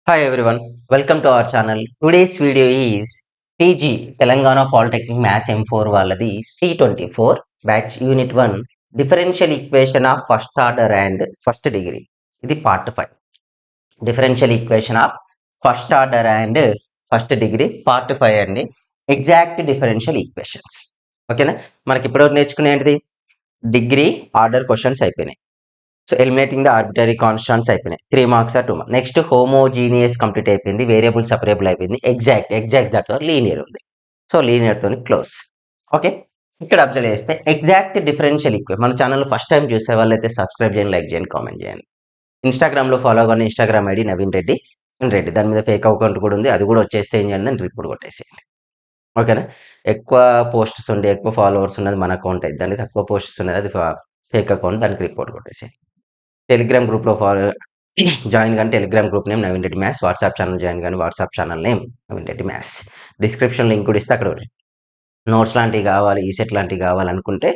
Hi everyone, welcome to our channel. Today's video is PG Telangana Polytechnic Maths M4 వాళ్ళది C24 Batch Unit 1 Differential Equation of First Order and First Degree. ఇది Part 5. Differential Equation of First Order and First Degree Part 5 అండి. Exact Differential Equations. ఓకేనా, మనకి ఇప్పటివరకు నేర్చుకునేది degree order questions అయిపోయినాయి. So eliminating the arbitrary constants అయిపోయినాయి. 3 marks 2 marks. Next homogeneous complete అయిపోయింది. Variable సపరేబుల్ అయిపోయింది. ఎగ్జాక్ట్ దట్ లీనియర్ ఉంది. సో లీనియర్ తోని క్లోజ్. ఓకే, ఇక్కడ అబ్జర్వ్ చేస్తే ఎగ్జాక్ట్ డిఫరెన్షియల్ ఈక్వేషన్ మన ఛానల్ ఫస్ట్ టైం చూసే వాళ్ళైతే సబ్స్క్రైబ్ చేయండి, లైక్ చేయండి, కామెంట్ చేయండి. ఇన్స్టాగ్రామ్ లో ఫాలో అవ్వండి. ఇన్స్టాగ్రామ్ ఐడి నవీన్ రెడ్డి దాని మీద ఫేక్ అకౌంట్ కూడా ఉంది. అది కూడా వచ్చేస్తే ఏం చేయండి అని రిపోర్ట్ కొట్టేసేయండి. ఓకేనా, ఎక్కువ పోస్ట్స్ ఉండి ఎక్కువ ఫాలోవర్స్ ఉన్నది మన అకౌంట్ అయితే, దానికి తక్కువ పోస్ట్స్ ఉన్నది అది ఫేక్ అకౌంట్, దానికి రిపోర్ట్ కొట్టేసేయండి. టెలిగ్రామ్ గ్రూప్లో జాయిన్ కానీ Telegram group name Naveen Reddy maths. WhatsApp channel join కానీ WhatsApp channel name Naveen Reddy maths. Description link కూడా ఇస్తే అక్కడ నోట్స్ లాంటివి కావాలి, ఈసెట్ లాంటివి కావాలనుకుంటే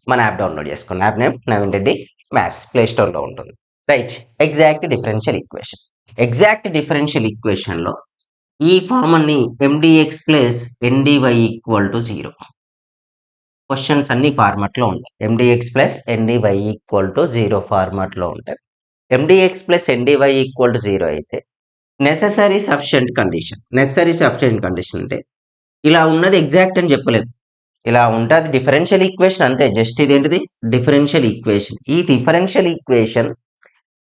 మన యాప్ డౌన్లోడ్ చేసుకోండి. App name Naveen Reddy maths, play స్టోర్లో ఉంటుంది. Right, exact differential equation. Exact differential ఈక్వేషన్లో ఈ ఫార్ములాని M D X plus NDY equal to 0. Questions అన్ని ఫార్మాట్లో ఉంటాయి. M D X plus NDY equal to 0 ఫార్మాట్లో ఉంటాయి. M D X plus NDY equal to 0 అయితే నెససరీ సఫిషియంట్ కండిషన్ అంటే ఇలా ఉన్నది ఎగ్జాక్ట్ అని చెప్పలేము. ఇలా ఉంటుంది డిఫరెన్షియల్ ఈక్వేషన్ అంతే. జస్ట్ ఇది ఏంటిది డిఫరెన్షియల్ ఈక్వేషన్. ఈ డిఫరెన్షియల్ ఈక్వేషన్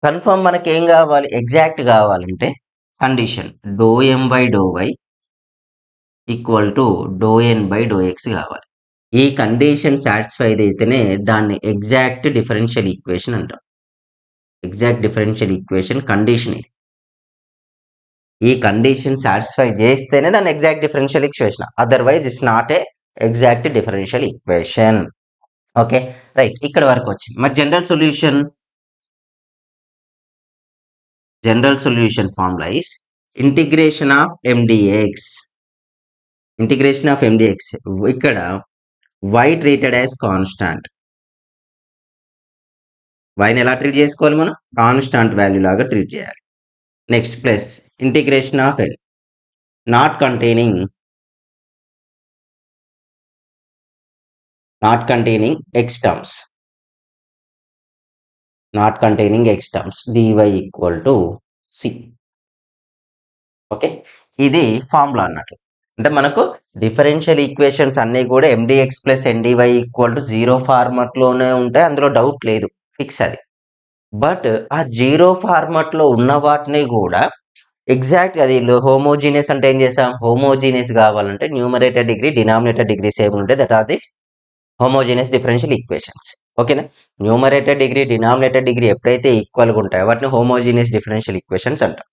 కన్ఫర్మ్ మనకి ఏం కావాలి, ఎగ్జాక్ట్ కావాలంటే condition do M by do why equal to do N by do X కావాలి. ఈ కండిషన్ సాటిస్ఫై అయితేనే దాన్ని ఎగ్జాక్ట్ డిఫరెన్షియల్ ఈక్వేషన్ అంటాం. ఎగ్జాక్ట్ డిఫరెన్షియల్ ఈక్వేషన్ కండిషన్ ఇది. ఈ కండిషన్ సాటిస్ఫై చేస్తేనే దాన్ని exact differential equation, otherwise it's not a exact differential equation. Okay right, ఇక్కడ వరకు వచ్చింది. మరి general solution formula is integration of ఎండిఎక్స్. ఇక్కడ y ట్రీటెడ్ యాజ్ కాన్స్టాంట్. వైని ఎలా ట్రీట్ చేసుకోవాలి మనం, కాన్స్టాంట్ వాల్యూ లాగా ట్రీట్ చేయాలి. Next plus integration of L not containing x terms, dy equal to C. Okay, ఇది ఫార్ములా అన్నట్టు. అంటే మనకు డిఫరెన్షియల్ ఈక్వేషన్స్ అన్నీ కూడా MDX plus NDY equal to 0 ఫార్మాట్లోనే ఉంటాయి, అందులో డౌట్ లేదు, ఫిక్స్ అది. బట్ ఆ 0 ఫార్మాట్లో ఉన్న వాటిని కూడా ఎగ్జాక్ట్ అది హోమోజీనియస్ అంటే ఏం చేసాం, హోమోజీనియస్ కావాలంటే numerator degree denominator degree same ఉంటాయి. That are the homogeneous differential equations. ఓకేనా, న్యూమరేటర్ డిగ్రీ డినామినేటర్ డిగ్రీ ఎప్పుడైతే ఈక్వల్గా ఉంటాయో వాటిని హోమోజీనియస్ డిఫరెన్షియల్ ఈక్వేషన్స్ అంటాం.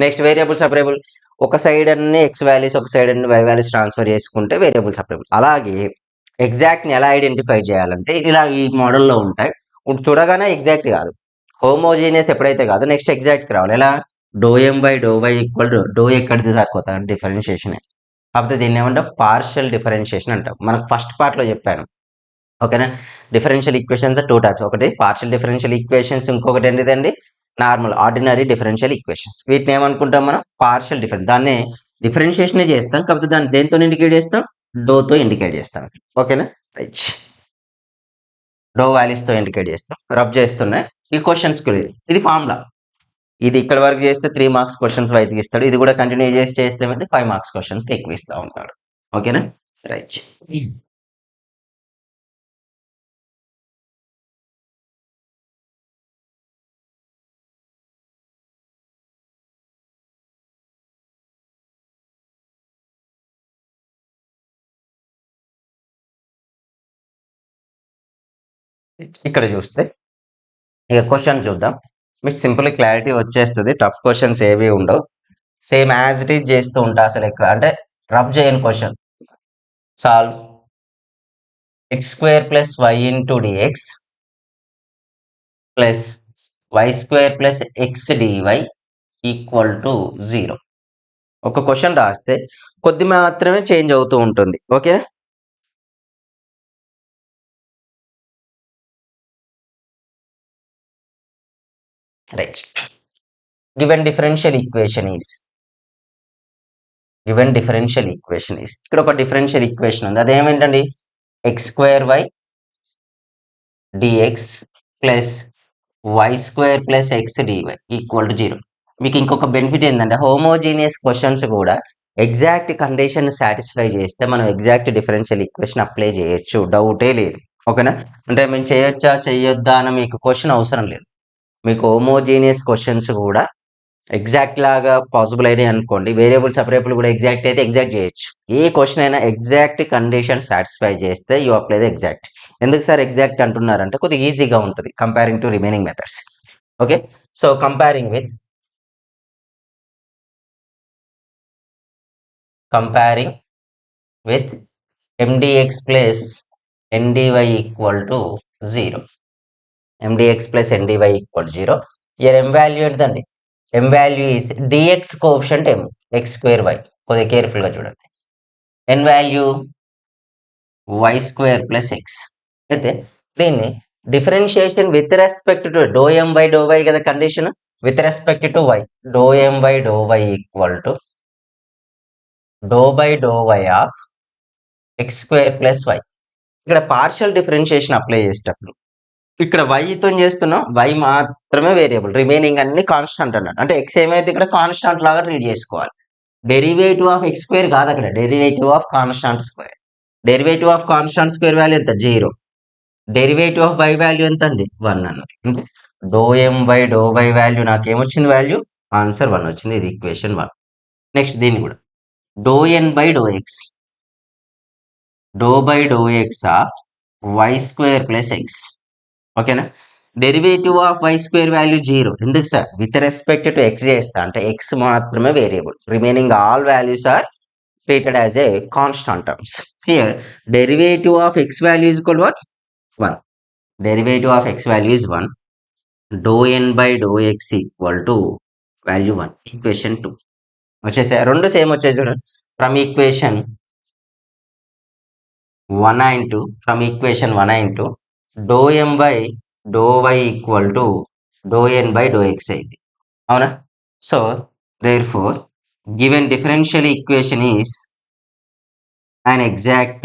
నెక్స్ట్ వేరియబుల్ సపరేబుల్, ఒక సైడ్ అన్ని ఎక్స్ వాల్యూస్ ఒక సైడ్ అన్ని వై వాల్యూస్ ట్రాన్స్ఫర్ చేసుకుంటే వేరియబుల్ సపరేబుల్. అలాగే ఎగ్జాక్ట్ని ఎలా ఐడెంటిఫై చేయాలంటే ఇలా ఈ మోడల్లో ఉంటాయి. చూడగానే ఎగ్జాక్ట్ కాదు, హోమోజీనియస్ ఎప్పుడైతే కాదు నెక్స్ట్ ఎగ్జాక్ట్కి రావాలి. ఎలా, do M by do why equal to do ఎక్కడిది సరిపోతా డిఫరెన్షియేషన్. కాకపోతే దీన్ని ఏమంటే పార్షియల్ డిఫరెన్షియేషన్ అంటాం. మనకు ఫస్ట్ పార్ట్లో చెప్పాను. ఓకేనా, డిఫరెన్షియల్ ఈక్వేషన్స్ 2 టైప్స్. ఒకటి పార్షియల్ డిఫరెన్షియల్ ఈక్వేషన్స్, ఇంకొకటి ఏంటిదండి నార్మల్ ఆర్డినరీ డిఫరెన్షియల్ ఈక్వేషన్స్. వీటిని ఏమనుకుంటాం మనం, పార్షియల్ డిఫరెన్స్. దాన్ని డిఫరెన్షియేషన్ చేస్తాం, కాకపోతే దాన్ని దేంతో ఇండికేట్ చేస్తాం, డోతో ఇండికేట్ చేస్తాం. ఓకేనా రైట్, డో వాల్యూస్తో ఇండికేట్ చేస్తాం. రబ్ చేస్తున్నాయి ఈ క్వశ్చన్స్. ఇది ఫార్ములా. ఇది ఇక్కడ వరకు చేస్తే 3 మార్క్స్ క్వశ్చన్స్ వైద్యుకి ఇస్తాడు. ఇది కూడా కంటిన్యూ చేస్తే 5 మార్క్స్ క్వశ్చన్స్ ఎక్కువ ఇస్తూ ఉంటాడు. ఓకేనా రైట్, ఇక్కడ చూస్తే ఇక క్వశ్చన్ చూద్దాం. మీకు సింపుల్ క్లారిటీ వచ్చేస్తుంది. టఫ్ క్వశ్చన్స్ ఏవి ఉండవు, సేమ్ యాజ్ ఇట్ ఈజ్ చేస్తూ ఉంటా. అసలు అంటే రబ్ చేయని question. Solve x² plus Y into D X plus y² plus X DY equal to 0. ఒక క్వశ్చన్ రాస్తే కొద్ది మాత్రమే చేంజ్ అవుతూ ఉంటుంది. Okay, right. Given differential equation is ఇక్కడ ఒక డిఫరెన్షియల్ ఈక్వేషన్ ఉంది, అదేమేంటండి X square why dx plus why square plus X DY equal to 0. మీకు ఇంకొక బెనిఫిట్ ఏంటంటే హోమోజీనియస్ క్వశ్చన్స్ కూడా ఎగ్జాక్ట్ కండిషన్ సాటిస్ఫై చేస్తే మనం ఎగ్జాక్ట్ డిఫరెన్షియల్ ఈక్వేషన్ అప్లై చేయొచ్చు, డౌటే లేదు. ఓకేనా, అంటే మేము చేయొచ్చా చెయ్యొద్దా అని మీకు క్వశ్చన్ అవసరం లేదు. మీకు హోమోజీనియస్ క్వశ్చన్స్ కూడా ఎగ్జాక్ట్ లాగా పాసిబుల్ అయినాయి అనుకోండి, వేరియబుల్ సపరేబుల్ కూడా ఎగ్జాక్ట్ అయితే ఎగ్జాక్ట్ చేయొచ్చు. ఏ క్వశ్చన్ అయినా ఎగ్జాక్ట్ కండిషన్ సాటిస్ఫై చేస్తే యూ అప్లై ద ఎగ్జాక్ట్. ఎందుకు సార్ ఎగ్జాక్ట్ అంటున్నారంటే కొద్దిగా ఈజీగా ఉంటుంది comparing to remaining methods. Okay, so comparing with mdx plus ndy equal to 0. mdx plus ndy equal to 0. Here m value ఎంతండి, m value is dx coefficient m x square y. కొద్దిగా కేర్ఫుల్గా చూడండి. n value y square plus X. అయితే దీన్ని differentiation with respect to do M by do Y కదా condition, with respect to Y do M by do why equal to do by do why of X square plus Y. ఇక్కడ partial differentiation apply చేసేటప్పుడు ఇక్కడ వైతో చేస్తున్నాం, why మాత్రమే variable, remaining అన్ని constant అన్నాడు. అంటే X ఏమైతే ఇక్కడ కాన్స్టాంట్ లాగా ట్రీట్ చేసుకోవాలి. డెరివేటివ్ ఆఫ్ ఎక్స్ స్క్వేర్ కాదు, అక్కడ derivative of constant square. Derivative of constant square value ఎంత 0. డెరివేటివ్ ఆఫ్ వై వాల్యూ ఎంత అండి 1 అన్నది. అంటే do M by do Y value నాకు ఏమొచ్చింది వాల్యూ, ఆన్సర్ 1 వచ్చింది. ఇది ఈక్వేషన్ 1. నెక్స్ట్ దీన్ని కూడా do N by do X of why square plus X. ఓకేనా, derivative of why square value 0. ఎందుకు sir, with respect to X చేస్తా అంటే ఎక్స్ మాత్రమే variable, remaining all values are treated as a constant terms. Here derivative of x value is equal to what, 1. Derivative of x value is 1. Dou n by dou x equal to value 1. Equation 2 వచ్చేసాయి, రెండు same వచ్చేసి చూడండి. From equation 1 and 2, from equation 1 and 2 dou m by dou y equal to dou n by dou x అయింది, అవునా. So therefore given differential equation is an exact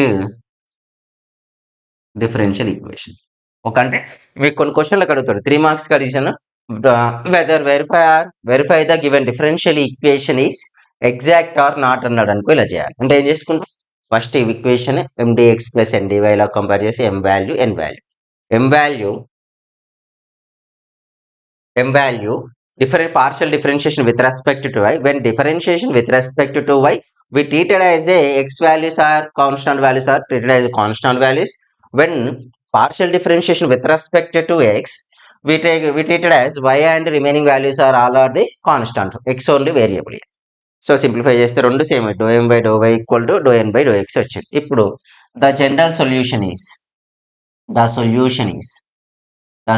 differential equation. Okay, అంటే మీకు కొన్ని క్వశ్చన్లకు అడుగుతాడు 3 మార్క్స్ అడిగిన whether verify the given differential equation is exact or not అన్నాడు అనుకో, ఇలా చేయాలి. అంటే ఏం చేసుకుంటాం, ఫస్ట్ ఈ ఈక్వేషన్ mdx ప్లస్ ndy లా కంపేర్ చేసి m వాల్యూ different partial differentiation with respect to y. When differentiation with respect to y, we treated as the x values are constant values are treated as constant values. When partial differentiation with respect to x, we treated as y and remaining values are all are the constant, x only variable. So simplify చేస్తే రెండు same, do M by do why equal to do N by do X వచ్చింది. ఇప్పుడు the general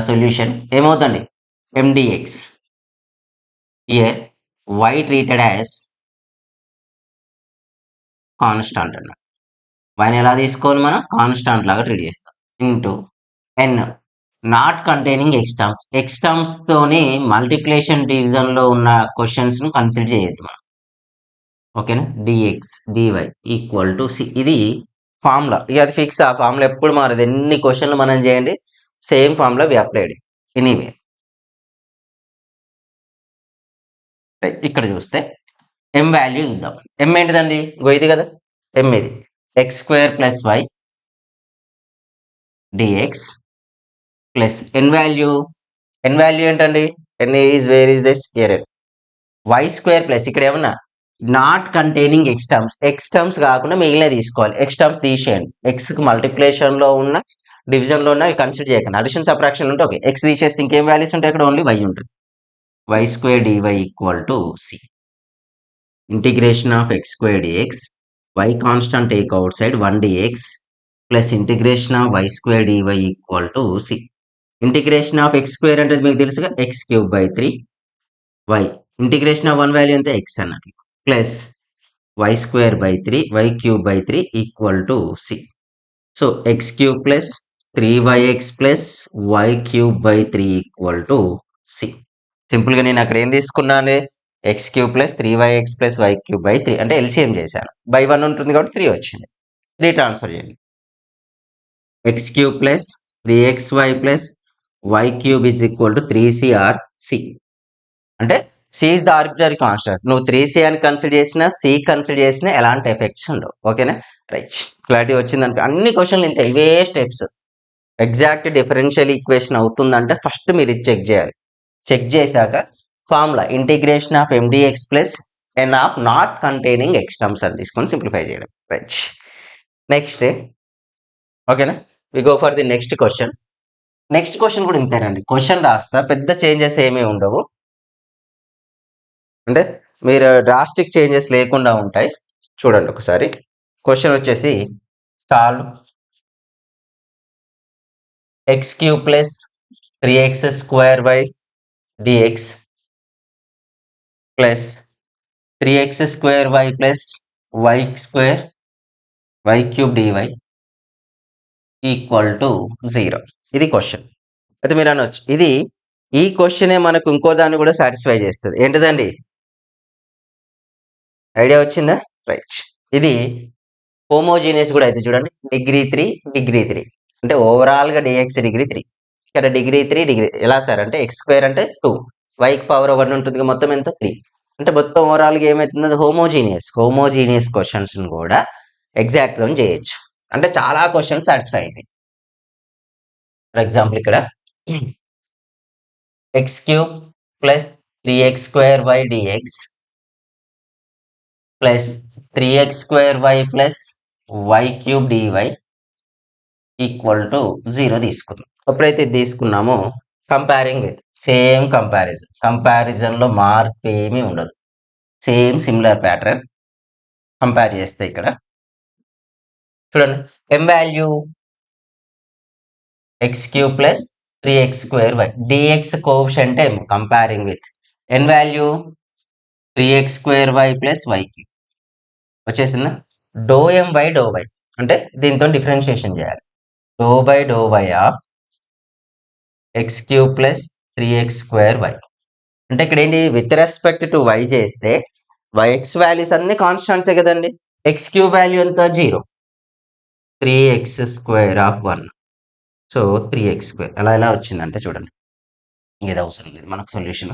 solution ఏమవుతుంది, mdx here y treated as constant అన్న, వైని ఎలా తీసుకోవాలి మనం, కాన్స్టాంట్ లాగా ట్రీట్ చేస్తాం. Into n not containing X terms తోని మల్టిప్లికేషన్ డివిజన్ లో ఉన్న క్వశ్చన్స్ ను కన్సిడర్ చేయొద్దు మనం. ఓకేనా, dx dy equal to C. ఇది ఫార్ములా, ఇక అది ఫిక్స్. ఆ ఫార్ములా ఎప్పుడు మారదు, ఎన్ని క్వశ్చన్లు మనం చేయండి same formula we applied anyway. ఇక్కడ చూస్తే m వాల్యూ ఇద్దాం. m ఏంటిదండి, ఇది కదా m, ఇది X square plus Y dx plus n value ఏంటండి, n is where is this here, Y square plus ఇక్కడ ఏమన్నా నాట్ కంటైనింగ్ ఎక్స్ టర్మ్స్ కాకుండా మిగిలిన తీసుకోవాలి. ఎక్స్ టర్మ్స్ తీసేయండి, ఎక్స్ కి మల్టిప్లికేషన్ లో ఉన్న డివిజన్ లో ఉన్న కన్సిడర్ చేయకండి. అడిషన్ సబ్ట్రాక్షన్ ఉంటే ఓకే, ఎక్స్ తీసేస్తే ఇంకేం వాల్యూస్ ఉంటాయి, ఇక్కడ ఓన్లీ వై ఉంటుంది. Y square DY equal to C. Integration of X square dx, why constant take outside 1 dx plus integration of why square DY equal to C. Integration of X square అంటే మీకు తెలుసుగా X cube by 3 Y, integration of 1 value అంతే X అన్నట్టు, plus why square by 3 Y cube by 3 equal to C. So X cube plus 3yx plus why cube by 3 equal to C. సింపుల్గా నేను అక్కడ ఏం తీసుకున్నాను, X cube plus 3yx plus why cube by 3 అంటే LCM చేశాను. By 1 ఉంటుంది కాబట్టి 3 వచ్చింది. 3 ట్రాన్స్ఫర్ చేయండి. X cube plus 3xy plus why cube is equal to 3c or c. అంటే c is the arbitrary constant. నువ్వు 3c అని కన్సిడర్ చేసినా సి కన్సిడర్ చేసినా ఎలాంటి ఎఫెక్ట్స్ ఉండవు. ఓకేనా, రైట్. క్లారిటీ వచ్చిందనుకో. అన్ని క్వశ్చన్లు ఇంత ఇవే స్టెప్స్. ఎగ్జాక్ట్ డిఫరెన్షియల్ ఈక్వేషన్ అవుతుందంటే ఫస్ట్ మీరు ఇది చెక్ చేయాలి. చెక్ చేశాక formula integration of MDX plus N of not containing X terms అని తీసుకొని సింప్లిఫై చేయడం. రైట్. నెక్స్ట్, ఓకేనా, we go for the next question. Next question కూడా ఇంతేనండి. క్వశ్చన్ రాస్తా, పెద్ద చేంజెస్ ఏమీ ఉండవు. అంటే మీరు డ్రాస్టిక్ చేంజెస్ లేకుండా ఉంటాయి. చూడండి ఒకసారి. క్వశ్చన్ వచ్చేసి solve X cube plus 3x square by dx plus 3x square y plus y square y cube dy equal to 0. ఇది క్వశ్చన్. అయితే మీరు అనొచ్చు, ఇది ఈ క్వశ్చనే మనకు ఇంకో దాన్ని కూడా సాటిస్ఫై చేస్తుంది. ఏంటిదండి? ఐడియా వచ్చిందా? రైట్. ఇది హోమోజీనియస్ కూడా అయితే చూడండి. డిగ్రీ 3 డిగ్రీ 3 అంటే ఓవరాల్గా డిఎక్స్ డిగ్రీ 3. ఇక్కడ డిగ్రీ 3 డిగ్రీ ఎలా సార్ అంటే ఎక్స్ స్క్వేర్ అంటే 2, వైకి పవర్ 1 ఉంటుంది, మొత్తం ఎంత 3. అంటే మొత్తం ఓవరాల్గా ఏమవుతుంది, అది హోమోజీనియస్ క్వశ్చన్స్ కూడా ఎగ్జాక్ట్గా చేయొచ్చు. అంటే చాలా క్వశ్చన్స్ సాటిస్ఫై అయింది. ఫర్ ఎగ్జాంపుల్ ఇక్కడ x cube plus 3x square why dx plus 3x square y plus why cube dy equal to 0 తీసుకున్నాం. ఎప్పుడైతే తీసుకున్నామో కంపేరింగ్ విత్ సేమ్ కంపారిజన్లో మార్పు ఏమీ ఉండదు. సేమ్ సిమిలర్ ప్యాటర్న్ కంపేర్ చేస్తే ఇక్కడ చూడండి. M value x cube plus 3x square why dx coefficient ఏమో comparing with N value 3x square y plus why cube వచ్చేసిందా. Doe M by do y అంటే దీంతో డిఫరెన్షియేషన్ చేయాలి. Doe by do why of x cube plus 3x square y అంటే ఇక్కడ ఏంటి, with respect to y చేస్తే y x values అన్ని కాన్స్టాంట్సే కదండి. ఎక్స్ క్యూబ్ వాల్యూ ఎంత 0, 3x square of 1. So 3x square ఎలా వచ్చిందంటే చూడండి, ఇది అవసరం లేదు మనకు సొల్యూషన్.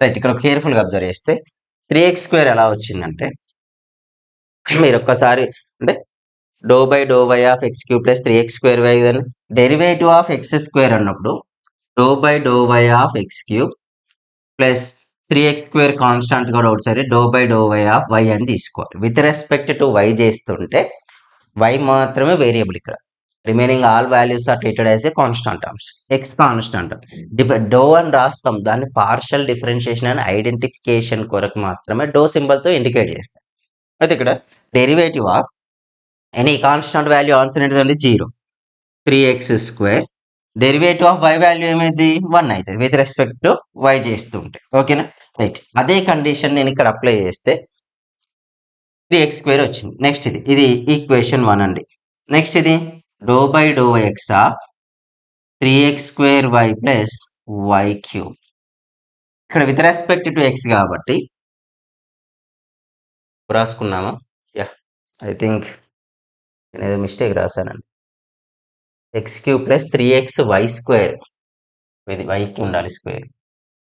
రైట్. ఇక్కడ కేర్ఫుల్గా అబ్జర్వ్ చేస్తే 3x స్క్వేర్ ఎలా వచ్చిందంటే మీరు ఒక్కసారి అంటే doe by do why of x cube plus 3x square y దాన్ని డెరివేటివ్ ఆఫ్ ఎక్స్ స్క్వేర్ అన్నప్పుడు doe by do why of x cube plus 3x square constant కూడా ఒకసారి doe by do why of y అని తీసుకోవాలి. With respect to y చేస్తుంటే y మాత్రమే variable. ఇక్కడ remaining all values are treated as a constant terms. X constant doe అని రాస్తాం, దాన్ని పార్షల్ డిఫరెన్షియేషన్ అండ్ ఐడెంటిఫికేషన్ కొరకు మాత్రమే డో సింబల్తో ఇండికేట్ చేస్తాం. అయితే ఇక్కడ derivative of any constant value answer ఏంటిదండి 0, 3x square. Derivative of y value ఏమైంది 1 అవుతుంది విత్ రెస్పెక్ట్ టు వై చేస్తుంటే. ఓకేనా, రైట్. అదే కండిషన్ నేను ఇక్కడ అప్లై చేస్తే 3x స్క్వేర్ వచ్చింది. నెక్స్ట్ ఇది ఈక్వేషన్ 1 అండి. నెక్స్ట్ ఇది doe by do X of 3x square y plus why cube. ఇక్కడ విత్ రెస్పెక్ట్ టు ఎక్స్ కాబట్టి రాసుకున్నామా? యా, ఐ థింక్ నేను ఏదో మిస్టేక్ రాశానండి. X cube plus 3x y square, ఇది వైకి ఉండాలి స్క్వేర్,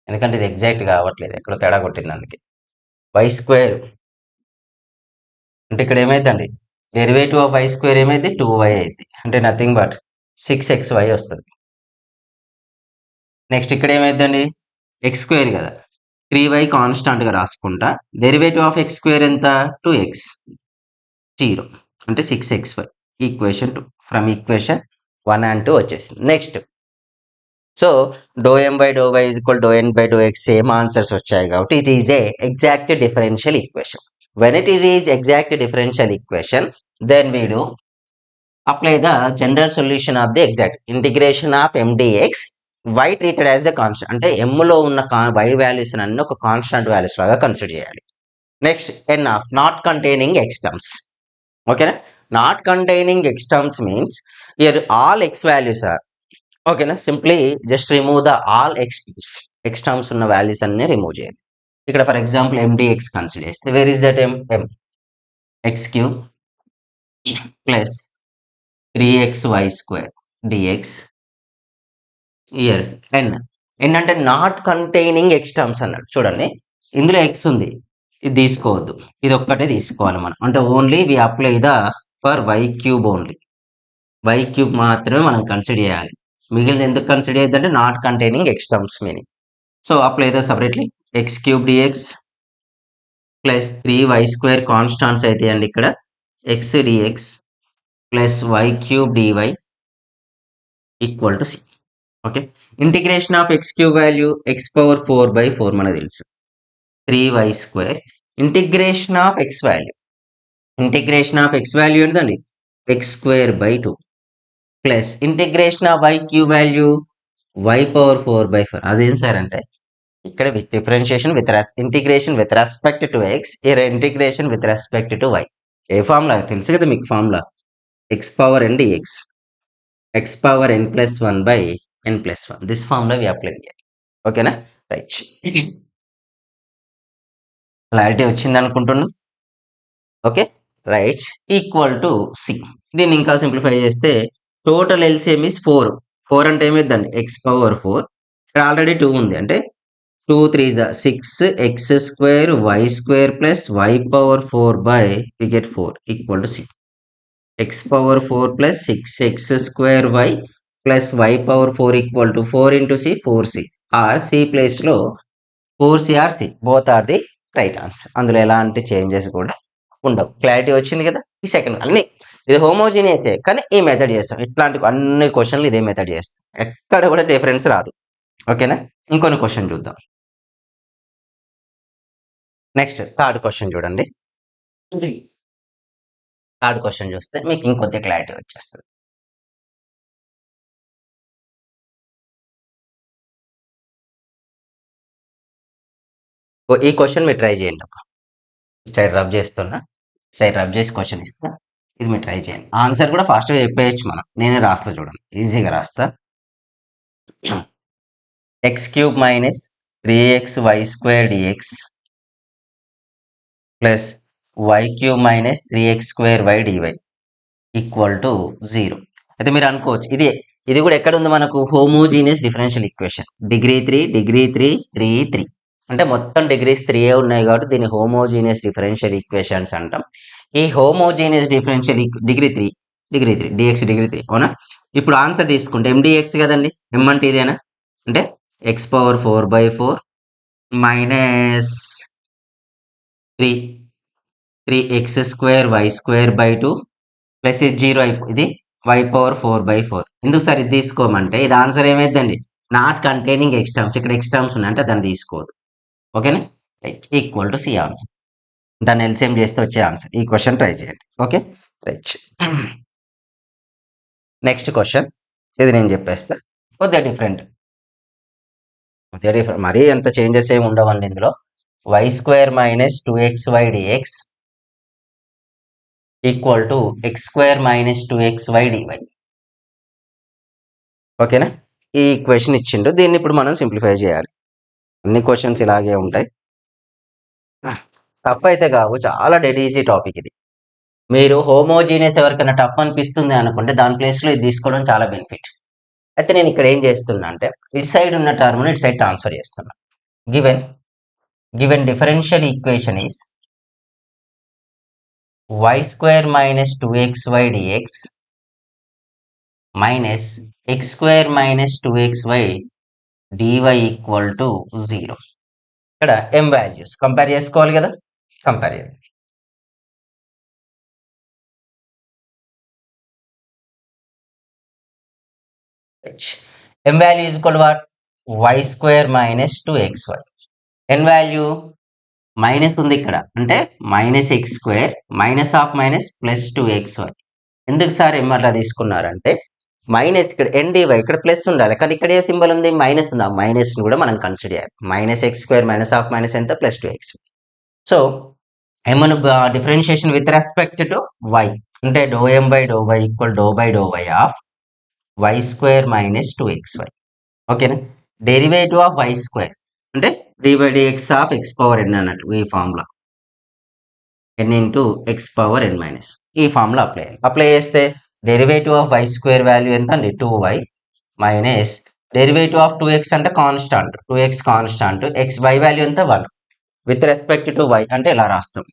ఎందుకంటే ఇది ఎగ్జాక్ట్ కావట్లేదు, ఎక్కడో తేడా కొట్టింది, అందుకే వై స్క్వేర్. అంటే ఇక్కడ ఏమైందండి, డెరివేటివ్ ఆఫ్ వై స్క్వేర్ ఏమైంది 2y అయింది, అంటే నథింగ్ బట్ 6xy వస్తుంది. నెక్స్ట్ ఇక్కడ ఏమైందండి, ఎక్స్ స్క్వేర్ కదా, 3y కాన్స్టాంట్గా రాసుకుంటా. డెరివేటివ్ ఆఫ్ ఎక్స్ స్క్వేర్ ఎంత 2x, 0 అంటే 6xy. Equation 2 from equation 1 and 2 వచ్చేసింది. Next so doe M by do y is equal doe N by do x same answers వచ్చాయి కాబట్టి it is a exact differential equation. When it is exact differential equation then we do apply the general solution of the exact integration of m dx y treated as a constant. అంటే ఎమ్లో ఉన్న y values అన్ని ఒక constant values లాగా consider చేయాలి. Next n of not containing X terms. ఓకేనా, not containing X terms means here all x values are ఓకేనా. Simply just remove the all x terms ఉన్న వాల్యూస్ అన్ని రిమూవ్ చేయాలి. ఇక్కడ ఫర్ ఎగ్జాంపుల్ ఎండిఎక్స్ కన్సిడర్ చేస్తే where is that M x cube plus 3xy² dx here N అంటే not containing X terms అన్నాడు. చూడండి ఇందులో ఎక్స్ ఉంది, ఇది తీసుకోవద్దు, ఇది ఒక్కటే తీసుకోవాలి మనం. అంటే only we apply the for y cube only, y cube మాత్రమే మనం కన్సిడర్ చేయాలి. మిగిలిన ఎందుకు కన్సిడర్ చేయొద్దంటే not containing X terms meaning. So apply the separately x cube dx plus 3y² constants అయితే అండి ఇక్కడ x dx plus why cube dy equal to C. Okay, integration of x cube value x⁴/4 మనకు తెలుసు 3y². Integration of x value ఏంటండి x²/2 plus integration of y cube value y⁴/4. అదేం sir అంటే ఇక్కడ with differentiation with integration with respect to x, integration with respect to y. ఏ formula తెలుసు కదా మీకు, formula x⁴n dx x⁴n+1/n+1. This formula we apply చేయాలి. ఓకేనా, right. Clarity వచ్చింది అనుకుంటున్నా. Okay, right. Equal to c. దీన్ని ఇంకా సింప్లిఫై చేస్తే టోటల్ ఎల్సిఎం ఇస్ 4 అంటే ఏమైందండి x⁴. ఇక్కడ ఆల్రెడీ 2 ఉంది అంటే 2 3 6 x² y² plus y⁴/4 we get 4 equal to c. x⁴ plus 6x² y plus y⁴ equal to 4 into c 4c or c place లో 4c or c both are the right answer. అందులో ఎలాంటి changes కూడా ఉండవు. Clarity వచ్చింది కదా. ఈ second అన్ని ఇది హోమోజీనియస్ కానీ ఈ మెథడ్ చేస్తాం. ఇట్లాంటి అన్ని క్వశ్చన్లు ఇదే మెథడ్ చేస్తాం, ఎక్కడ కూడా డిఫరెన్స్ రాదు. ఓకేనా. ఇంకొన్ని క్వశ్చన్ చూద్దాం. నెక్స్ట్ థర్డ్ క్వశ్చన్ చూడండి. థర్డ్ క్వశ్చన్ చూస్తే మీకు ఇంకొద్ది క్లారిటీ వచ్చేస్తుంది. ఈ క్వశ్చన్ మీరు ట్రై చేయండి. సైడ్ రబ్ చేస్తున్నా, సైడ్ రబ్ చేసి క్వశ్చన్ ఇస్తా, ఇది మీరు ట్రై చేయండి. ఆన్సర్ కూడా ఫాస్ట్గా చెప్పేయచ్చు మనం. నేనే రాస్తా చూడండి, ఈజీగా రాస్తా. x³ - 3xy² dx plus y³ - 3x² dy equal to 0. అయితే మీరు అనుకోవచ్చు ఇది కూడా ఎక్కడ ఉంది మనకు, హోమోజీనియస్ డిఫరెన్షియల్ ఈక్వేషన్. డిగ్రీ 3 అంటే మొత్తం డిగ్రీస్ 3 ఉన్నాయి కాబట్టి దీన్ని హోమోజీనియస్ డిఫరెన్షియల్ ఈక్వేషన్స్ అంటాం. ఈ homogeneous differential degree 3 dx degree 3 అవునా. ఇప్పుడు ఆన్సర్ తీసుకుంటే mdx కదండి, m అంటే ఇదేనా, అంటే x⁴/4 minus 3x² y² plus ఇది 0 ఇది y⁴/4. ఎందుకు సార్ ఇది తీసుకోమంటే ఇది ఆన్సర్ ఏమైందండి, నాట్ కంటైనింగ్ ఎక్స్ టర్మ్స్. ఇక్కడ ఎక్స్ టర్మ్స్ ఉన్నాయంటే దాన్ని తీసుకోదు. ఓకేనా, right. Equal to c answer. దాన్ని ఎల్సిఎం చేస్తే వచ్చే ఆన్సర్. ఈ క్వశ్చన్ ట్రై చేయండి. Okay, right. నెక్స్ట్ క్వశ్చన్ ఇది నేను చెప్పేస్తా. కొద్దిగా డిఫరెంట్, మరీ ఎంత చేంజెస్ ఏమి ఉండవండి ఇందులో. y² - 2xy dx equal to x² - 2xy dy. ఓకేనా, ఈ ఈక్వేషన్ ఇచ్చిండు. దీన్ని ఇప్పుడు మనం సింప్లిఫై చేయాలి. అన్ని క్వశ్చన్స్ ఇలాగే ఉంటాయి, టఫ్ అయితే కావు. చాలా డెడ్ ఈజీ టాపిక్ ఇది. మీరు హోమోజీనియస్ ఎవరికైనా టఫ్ అనిపిస్తుంది అనుకుంటే దాని ప్లేస్లో ఇది తీసుకోవడం చాలా బెనిఫిట్. అయితే నేను ఇక్కడ ఏం చేస్తున్నా అంటే ఇటు సైడ్ ఉన్న టర్మ్ను ఇటు సైడ్ ట్రాన్స్ఫర్ చేస్తున్నా. Given differential equation is y² - 2xy dx minus x² - 2xy dy equal to 0. ఇక్కడ m వాల్యూస్ కంపేర్ చేసుకోవాలి కదా, కంపేర్ చేయాలి. m value is equal to what, y² - 2xy. n value minus ఉంది ఇక్కడ, అంటే -x² minus of minus plus 2xy. ఎందుకు sir m అట్లా తీసుకున్నారంటే మైనస్ ఇక్కడ n dy ఇక్కడ ప్లస్ ఉండాలి, కానీ ఇక్కడ ఏ సింబల్ ఉంది, మైనస్ ఉంది. ఆ మైనస్ ని కూడా మనం కన్సిడర్ చేయాలి. -x² మైనస్ ఆఫ్ మైనస్ ఎంత, plus 2xy. So m differentiation with respect to y అంటే ∂m/∂y equal ∂y of why square minus 2xy. ఓకేనా? డెరివేటివ్ ఆఫ్ వై స్క్వేర్ అంటే d/dx of X power n అన్నట్టు ఈ formula n into x power n minus ఈ formula apply చేస్తే derivative of why square value ఎంత అండి 2y minus derivative of 2x అంటే constant 2x constant x y value ఎంత 1 with respect to y అంటే ఇలా రాస్తాం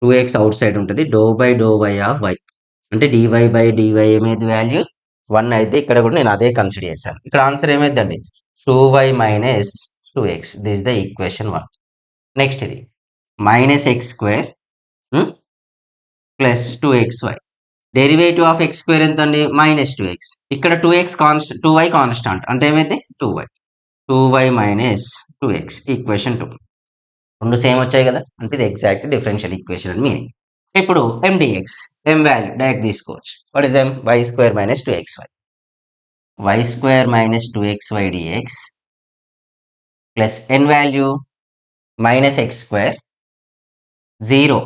2x అవుట్ సైడ్ ఉంటుంది డో ఆఫ్ y అంటే dy ఏమైంది వాల్యూ 1 అయితే ఇక్కడ కూడా నేను అదే కన్సిడర్ చేశాను. ఇక్కడ ఆన్సర్ ఏమైందండి 2y minus 2x this the equation 1. Next ఇది minus x square plus 2xy derivative of X square ఎంత అండి మైనస్ 2x ఇక్కడ 2y కాన్స్టాంట్ అంటే ఏమైంది 2y మైనస్ 2x ఈక్వేషన్ 2 రెండు సేమ్ వచ్చాయి కదా అంటే ఇది ఎగ్జాక్ట్ డిఫరెన్షియల్ ఈక్వేషన్ అని మీనింగ్. ఇప్పుడు ఎండిఎక్స్ ఎం వాల్యూ డైరెక్ట్ తీసుకోవచ్చు. What is m y square minus 2xy y square minus 2xy dx plus N value minus x square 0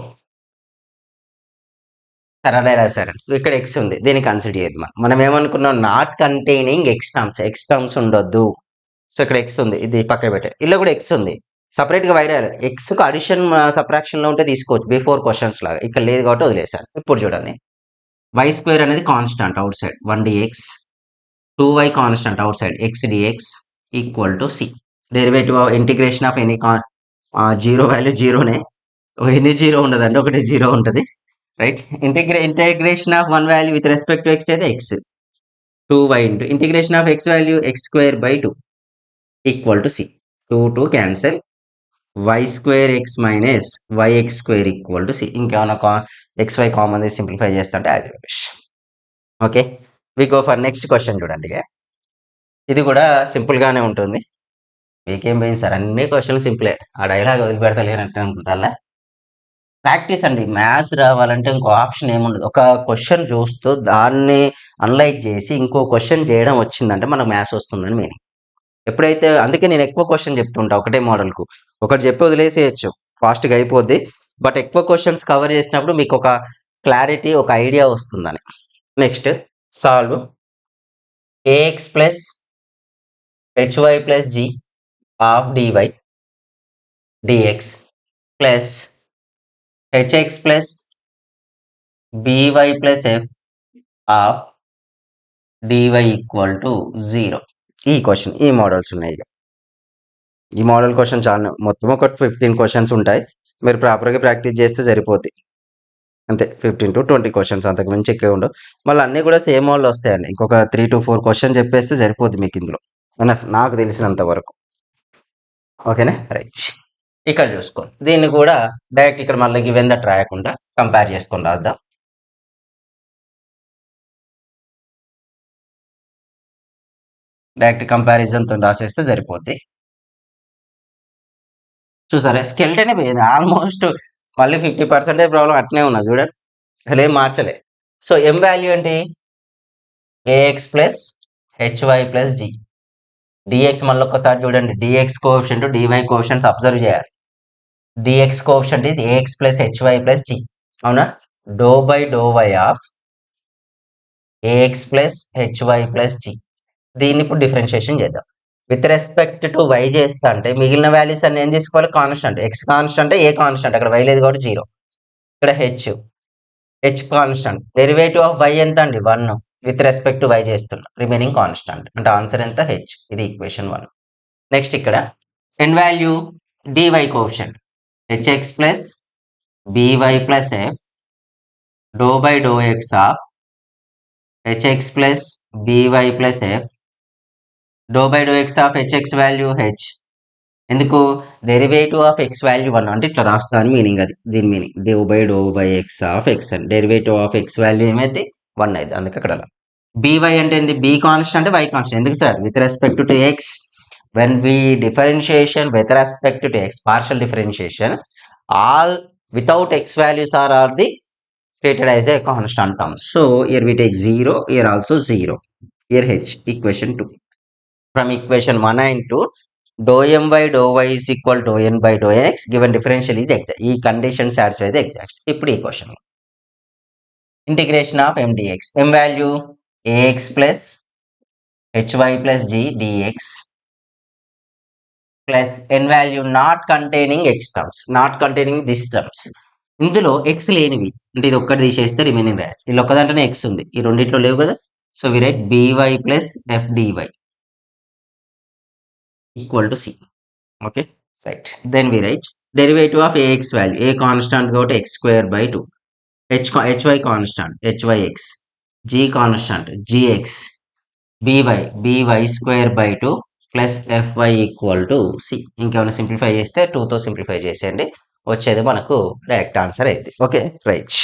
సరే ఇక్కడ ఎక్స్ ఉంది దీన్ని కన్సిడర్ చేద్దాం. మనం ఏమనుకున్నాం నాట్ కంటైనింగ్ ఎక్స్ టర్మ్స్ ఉండొద్దు. సో ఇక్కడ ఎక్స్ ఉంది ఇది పక్క పెట్టే ఇలా కూడా ఎక్స్ ఉంది సపరేట్గా వైరాల్ ఎక్స్కు అడిషన్ సబ్ట్రాక్షన్లో ఉంటే తీసుకోవచ్చు బిఫోర్ క్వశ్చన్స్ లాగా ఇక్కడ లేదు కాబట్టి వదిలేశాను. ఇప్పుడు చూడండి వై స్క్వేర్ అనేది constant outside 1dx 2y constant outside x dx equal to c derivative of integration of any zero value జీరోనే ఎన్ని జీరో ఉండదండి ఒకటి జీరో ఉంటుంది right. Integration of one value with respect to x అయితే x 2y into integration of x value x square by 2 equal to c 2 cancel y square x minus y x square equal to c ఇంకేమైనా XY common simplify చేస్తుంటే అది okay. We go for next question చూడండి. ఇది కూడా సింపుల్గానే ఉంటుంది. మీకేం పోయింది సార్ అన్ని క్వశ్చన్లు సింపులే ఆ డైలాగ్ వదిలిపెడతలేనంటే అనుకుంటా. ప్రాక్టీస్ అండి మ్యాథ్స్ రావాలంటే ఇంకో ఆప్షన్ ఏముండదు. ఒక క్వశ్చన్ చూస్తూ దాన్ని అనలైజ్ చేసి ఇంకో క్వశ్చన్ చేయడం వచ్చిందంటే మనకు మ్యాథ్స్ వస్తుందని మీనింగ్. ఎప్పుడైతే అందుకే నేను ఎక్కువ క్వశ్చన్ చెప్తుంటా ఒకటే మోడల్కు ఒకటి చెప్పి వదిలేసేయచ్చు ఫాస్ట్గా అయిపోద్ది. బట్ ఎక్కువ క్వశ్చన్స్ కవర్ చేసినప్పుడు మీకు ఒక క్లారిటీ ఒక ఐడియా వస్తుందని. Next solve a x plus h y plus g of dy dx plus h x plus b y plus f of dy equal to 0. ఈ క్వశ్చన్ ఈ మోడల్స్ ఉన్నాయి. ఈ మోడల్ క్వశ్చన్ చాలా మొత్తం ఒక 15 క్వశ్చన్స్ ఉంటాయి. మీరు ప్రాపర్గా ప్రాక్టీస్ చేస్తే సరిపోద్ది అంతే 15 to 20 క్వశ్చన్స్ అంతకు మించి ఎక్కువ ఉండవు. మళ్ళీ అన్నీ కూడా సేమ్ వాళ్ళు వస్తాయండి. ఇంకొక 3 to 4 క్వశ్చన్ చెప్పేస్తే సరిపోద్ది మీకు ఇందులో నాకు తెలిసినంత వరకు. ఓకేనా రైట్. ఇక్కడ చూసుకో దీన్ని కూడా డైరెక్ట్ ఇక్కడ మళ్ళీ గివెన్ దట్ రాయకుండా కంపేర్ చేసుకొని రాద్దాం. డైరెక్ట్ కంపారిజన్తో రాసేస్తే సరిపోద్ది. చూసారా స్కెల్టనే పోయింది ఆల్మోస్ట్ మళ్ళీ 50% ప్రాబ్లం అట్నే ఉన్నా చూడండి అసలు ఏం మార్చలే. సో ఎం వాల్యూ ఏంటి a x plus h y plus g dx మళ్ళీ ఒక్కసారి చూడండి dx coefficient dy coefficients observe చేయాలి. Dx coefficient is a x plus h y plus g అవునా doe why of a x plus h y plus g దీన్ని ఇప్పుడు డిఫరెన్షియేషన్ చేద్దాం. With respect to why చేస్తా అంటే మిగిలిన వాల్యూస్ అన్ని ఏం తీసుకోవాలి constant x constant a constant అక్కడ వై లేదు కాబట్టి 0 ఇక్కడ h constant derivative of y ఎంత అండి 1 విత్ రెస్పెక్ట్ టు వై చేస్తున్నా రిమైనింగ్ కాన్స్టెంట్ అంటే ఆన్సర్ ఎంత హెచ్ ఇది ఈక్వేషన్ 1. నెక్స్ట్ ఇక్కడ N value dy coefficient h x plus b y plus f doe X of h x plus b y plus f doe X of h x value h ఎందుకు derivative of x value 1 అంటే ఇట్లా రాస్తాను meaning అది దీని meaning doe by x of x అని derivative of x value ఏమైతే 1 అయితే అందుకే అక్కడ బీవై అంటే ఏంది బి కాన్స్టెంట్ వై కాన్స్టెంట్ ఎందుకు sir with respect to x when we differentiation with respect to x partial differentiation all without x values are the treated as a constant terms. So here we take 0 here also 0 here h equation 2 from equation 1 and 2 dou m by dou y is equal to n by dou x given differential is exact. ఈ condition satisfy the exact. ఇప్పుడు ఈ question integration of m dx m value ax plus h y plus g dx plus N value not containing X terms, not containing this terms. ఇందులో ఎక్స్ లేనివి అంటే ఇది ఒక్కటి తీసేస్తే రిమైనింగ్ రాయాలి. వీళ్ళు ఒక్కదాంట్లోనే ఎక్స్ ఉంది, ఈ రెండిట్లో లేవు కదా. So we write b y plus f dy equal to C. Okay right. Then we write derivative of a x value, a constant కాబట్టి x square by 2, h y constant h y x, g constant g x, b y square by 2 plus f y equal to c. ఇంకేమైనా simplify చేస్తే 2తో simplify చేసేయండి, వచ్చేది మనకు direct answer అయింది. Okay right.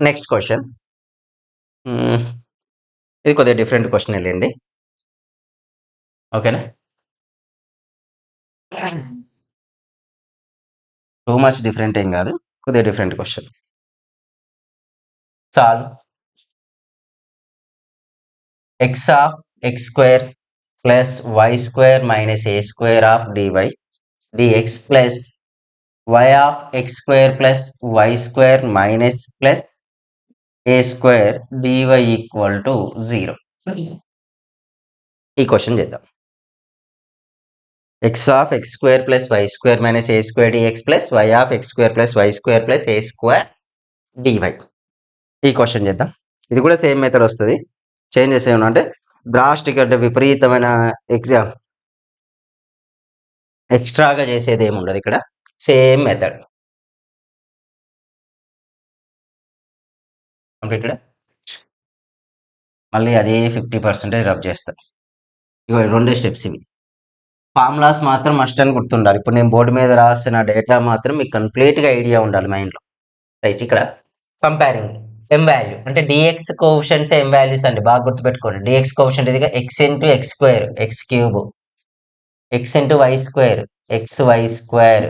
Next question, ఇది కొద్దిగా డిఫరెంట్ క్వశ్చన్ వెళ్ళండి. ఓకేనా, టూ మచ్ డిఫరెంట్ ఏం కాదు, కొద్దిగా different question. Solve x of X square plus why square minus a square of dy dx plus y of x square plus y square minus plus a square dy equal to 0. ఈ question చేద్దాం. x of x square plus y square minus a square dx plus y of x square plus y square plus a square dy. ఈ question చేద్దాం. ఇది కూడా same method వస్తుంది, changes ఏమన్నా అంటే drastic అంటే విపరీతమైన ఎక్స్ట్రాగా చేసేది ఏమి ఉండదు ఇక్కడ, సేమ్ మెథడ్ కంప్లీటెడ్. మళ్ళీ అదే 50% రబ్ చేస్తారు. ఇక రెండే స్టెప్స్ ఇవి. ఫార్ములాస్ మాత్రం మస్ట్ అని గుర్తుండాలి. ఇప్పుడు నేను బోర్డు మీద రాసిన డేటా మాత్రం మీకు కంప్లీట్గా ఐడియా ఉండాలి మైండ్లో. రైట్, ఇక్కడ కంపేరింగ్ ఎం వాల్యూ అంటే డిఎక్స్ కోషన్స్ ఎం వాల్యూస్ అండి, బాగా గుర్తుపెట్టుకోండి. డిఎక్స్ కోషంట్ ఇది x into x square x cube, x into y square x y square,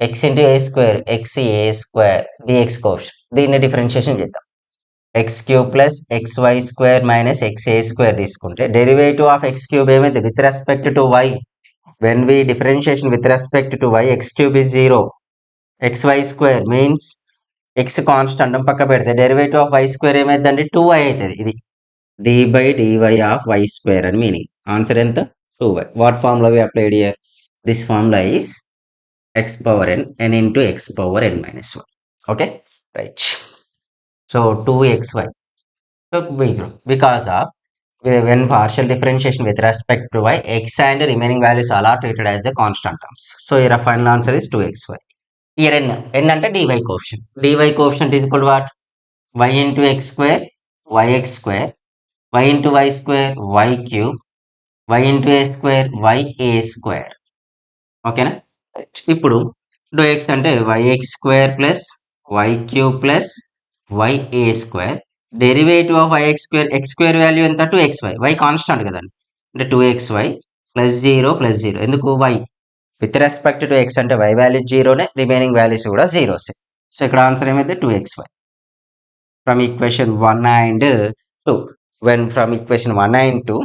x into a square x a square dx quotient. దీన్ని differentiation చేద్దాం. X cube plus x y square minus x a square తీసుకుంటే derivative of x cube ఏమైంది with respect to y. When we differentiation with respect to why X cube is 0, x y square means x constant పక్క పెడితే derivative of y square ఏమైందండి 2y అవుతుంది. ఇది d by dy of why square అని meaning. Answer ఎంత 2y. What formula we applied here? This formula is x power n n into x power n minus 1. Okay right. So 2xy. So because of when partial differentiation with respect to y, x and remaining values all are treated as the constant terms. So here our final answer is 2xy. Here n అంటే dy coefficient. Dy coefficient is equal to what? Y into x square, yx square, y into y square, y cube, y into a square, ya square. ఓకేనా? ఇప్పుడు dou x అంటే yx square plus y cube plus ya square, derivative of yx square, X square value ఎంత 2xy, y constant కదండి, అంటే 2xy plus 0 plus 0. ఎందుకు y with respect to x అంటే y value 0నే, remaining values కూడా 0s. So ఇక్కడ answer ఏమైతే 2xy. From equation 1 and 2, when from equation 1 and 2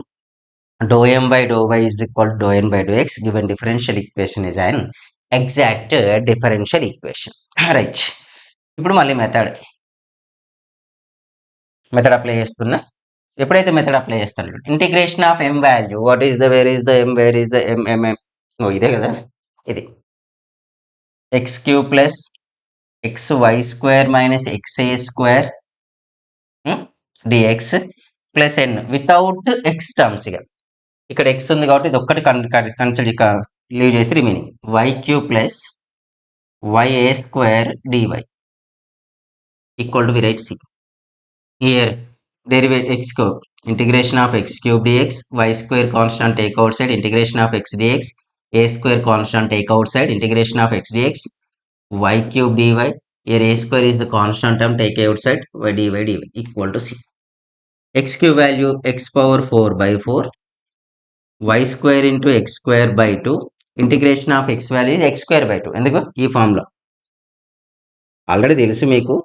dou m by dou y is equal to dou n by dou x, given differential equation is an exact differential equation. Right, ఇప్పుడు మళ్ళీ method apply చేస్తున్నా. ఎప్పుడైతే method apply చేస్తాను, integration of M value, what is the where is the M, where is the M M M, ఇదే కదా, ఇది x cube plus x y square minus x a square dx plus N without x terms. ఇక ఇక్కడ x ఉంది కాబట్టి ఇది ఒక్కటి consider leave చేసి remaining y cube plus y a square DY equal to we right c. Here derivative x cube, integration of x cube dx, y square constant take outside, integration of x dx, a square constant take outside, integration of x dx, y cube dy. Here a square is the constant term, take outside, y dy equal to c. X cube value x power 4 by 4, y square into x square by 2, integration of x value is x square by 2. ఎందుకు ఈ formula already తెలుసు మీకు,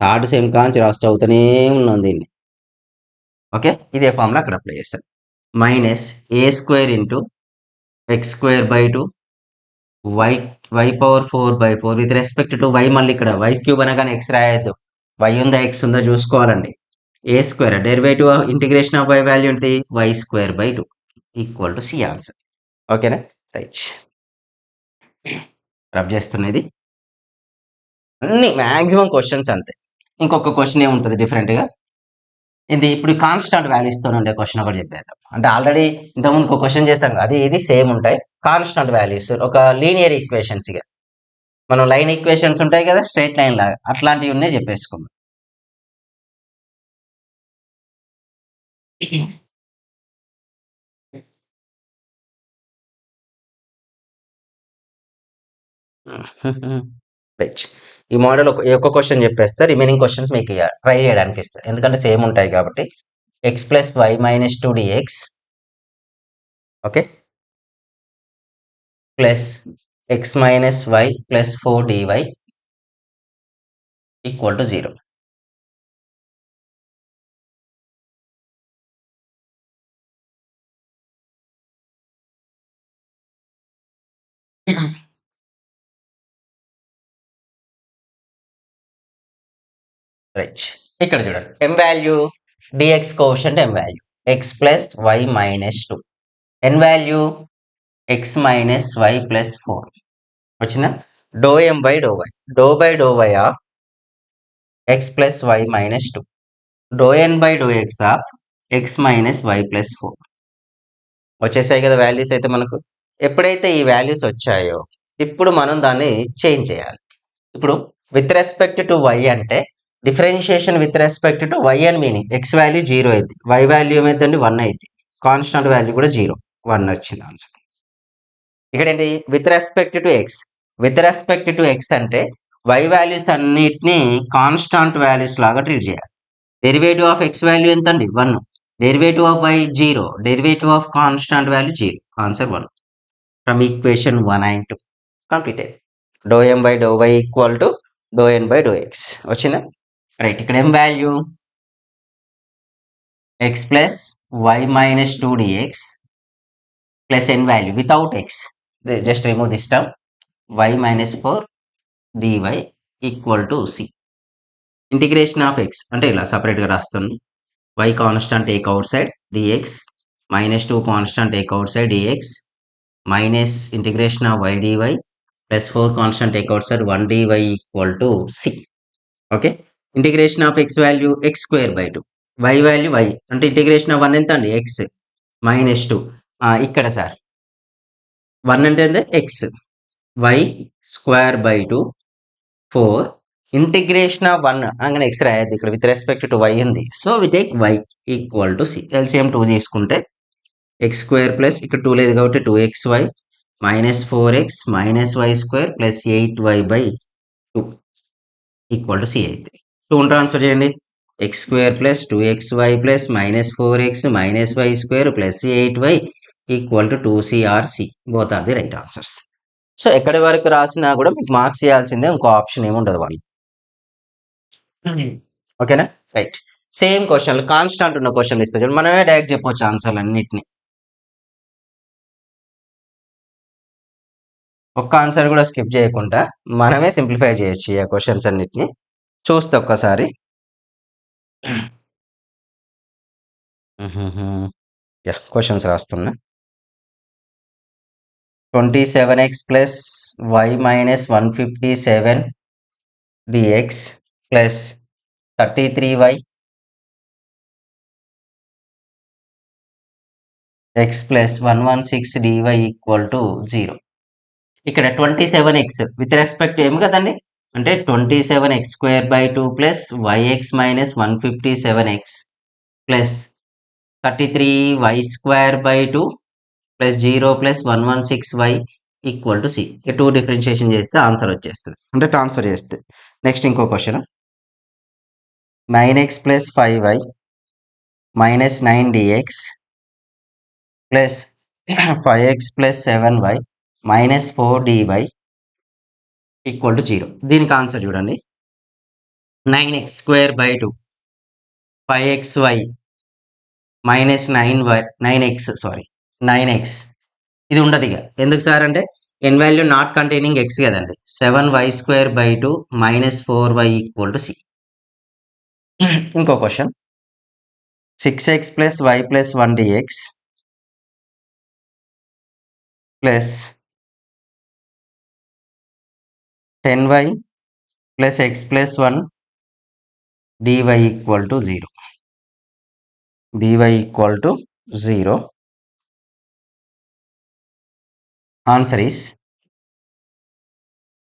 third same కాంచి రాస్ట్ అవుతూనే ఉన్నాం దీన్ని. Okay, ఇదే formula అక్కడ apply చేస్తాను. Minus a square into x square by 2 y power 4 by 4 with respect to y. మళ్ళీ ఇక్కడ వై క్యూబ్ అనగానే ఎక్స్ రాయొద్దు, వై ఉందా ఎక్స్ ఉందా చూసుకోవాలండి. A square derivative of integration of y value ఏంటి y square by 2 equal to c answer. ఓకేనా right rub చేస్తున్నది అన్ని మ్యాక్సిమం క్వశ్చన్స్ అంతే. ఇంకొక క్వశ్చన్ ఏముంటుంది డిఫరెంట్గా ఇది ఇప్పుడు కాన్స్టాంట్ వాల్యూస్తో ఉండే క్వశ్చన్ ఒకటి చెప్పేద్దాం. అంటే ఆల్రెడీ ఇంతకుముందు ఒక క్వశ్చన్ చేస్తాం అది ఇది సేమ్ ఉంటాయి. కాన్స్టాంట్ వాల్యూస్ ఒక లీనియర్ ఈక్వేషన్స్ ఇక మనం లైన్ ఈక్వేషన్స్ ఉంటాయి కదా స్ట్రైట్ లైన్ లాగా అట్లాంటివి ఉన్నాయి చెప్పేసుకుందాం. రైట్ ఈ మోడల్ ఒక క్వశ్చన్ చెప్పేస్తే రిమైనింగ్ క్వశ్చన్స్ మీకు ట్రై చేయడానికి ఇస్తాను ఎందుకంటే సేమ్ ఉంటాయి కాబట్టి. X plus y minus 2 dx okay plus x minus y plus 4 dy equal to 0. Right ఇక్కడ చూడండి M value dx coefficient M value x plus y minus 2 N value x minus y plus 4 వచ్చిందా. Doe M by do why of x plus y minus 2 doe N by do X of x minus y plus 4 వచ్చేసాయి కదా values. అయితే మనకు ఎప్పుడైతే ఈ values వచ్చాయో ఇప్పుడు మనం దాన్ని చేంజ్ చేయాలి. ఇప్పుడు విత్ రెస్పెక్ట్ టు వై అంటే differentiation with respect to y అని మీనింగ్ ఎక్స్ వాల్యూ 0 అయింది వై వాల్యూ ఏమైందండి 1 అయింది కాన్స్టాంట్ వాల్యూ కూడా 0 1 వచ్చింది ఆన్సర్. ఇక్కడ ఏంటి విత్ రెస్పెక్ట్ టు ఎక్స్ అంటే వై వాల్యూస్ అన్నిటిని కాన్స్టాంట్ వాల్యూస్ లాగా ట్రీట్ చేయాలి. డెరివేటివ్ ఆఫ్ ఎక్స్ వాల్యూ ఎంత అండి 1 derivative of y 0 derivative of constant value 0 answer 1 from equation 1 and 2 completed. Doe M by do why equal to do N by do x వచ్చిందా. Right ఇక్కడ M value x plus y minus 2 dx plus N value without x just remove this term y minus 4 dy equal to C. Integration of x అంటే ఇలా సపరేట్గా రాస్తుంది y constant take outside dx minus 2 constant take outside dx minus integration of y dy plus 4 constant take outside 1 dy equal to c. Okay, integration of x value x square by 2 y value y అంటే integration of 1 ఎంత అండి x minus 2 ఇక్కడ sir 1 అంటే ఎంత x y square by 2 4 integration of 1 అనగానే x రాయద్దు ఇక్కడ with respect to y ఉంది so we take y equal to c. LCM 2 తీసుకుంటే ఎక్స్ స్క్వేర్ ప్లస్ ఇక్కడ 2 లేదు కాబట్టి 2xy minus 4x minus y square plus 8y by 2 equal to c. అయితే 2 transfer చేయండి x square plus 2xy plus minus 4x minus y square plus 8y equal to 2c or c both are the right answers. So ఎక్కడి వరకు రాసినా కూడా మీకు marks ఇవ్వాల్సిందే ఇంకో option ఏముండదు వాళ్ళు. ఓకేనా రైట్ సేమ్ క్వశ్చన్లు కాన్స్టాంట్ ఉన్న క్వశ్చన్లు ఇస్తే చూడండి మనమే డైరెక్ట్ చెప్పొచ్చు ఆన్సర్లు అన్నిటిని. ఒక్క ఆన్సర్ కూడా స్కిప్ చేయకుండా మనమే సింప్లిఫై చేయొచ్చు ఈ క్వశ్చన్స్ అన్నిటిని. చూస్తే ఒక్కసారి క్వశ్చన్స్ రాస్తున్నా. 27x plus y minus 157 dx plus 33y x plus 116 dy equal to 0. ఇక్కడ 27x విత్ రెస్పెక్ట్ ఏమి కదండి అంటే 27x square by 2 plus y x minus 157x plus 33y square by 2 plus 0 plus 116y equal to c. 2 differentiation చేస్తే answer వచ్చేస్తుంది అంటే transfer చేస్తే. Next ఇంకో question 9x plus 5y minus 9 dx plus 5x plus 7y minus 4 dy equal to 0. దీనికి answer చూడండి 9x square by 2 5xy minus 9x ఇది ఉండదు ఇక ఎందుకు సార్ అంటే n value not containing x కదండి 7y square by 2 minus 4y equal to c. ఇంకో question 6x plus y plus 1 dx plus 10y plus x plus 1 dy equal to 0. dy equal to 0. Answer is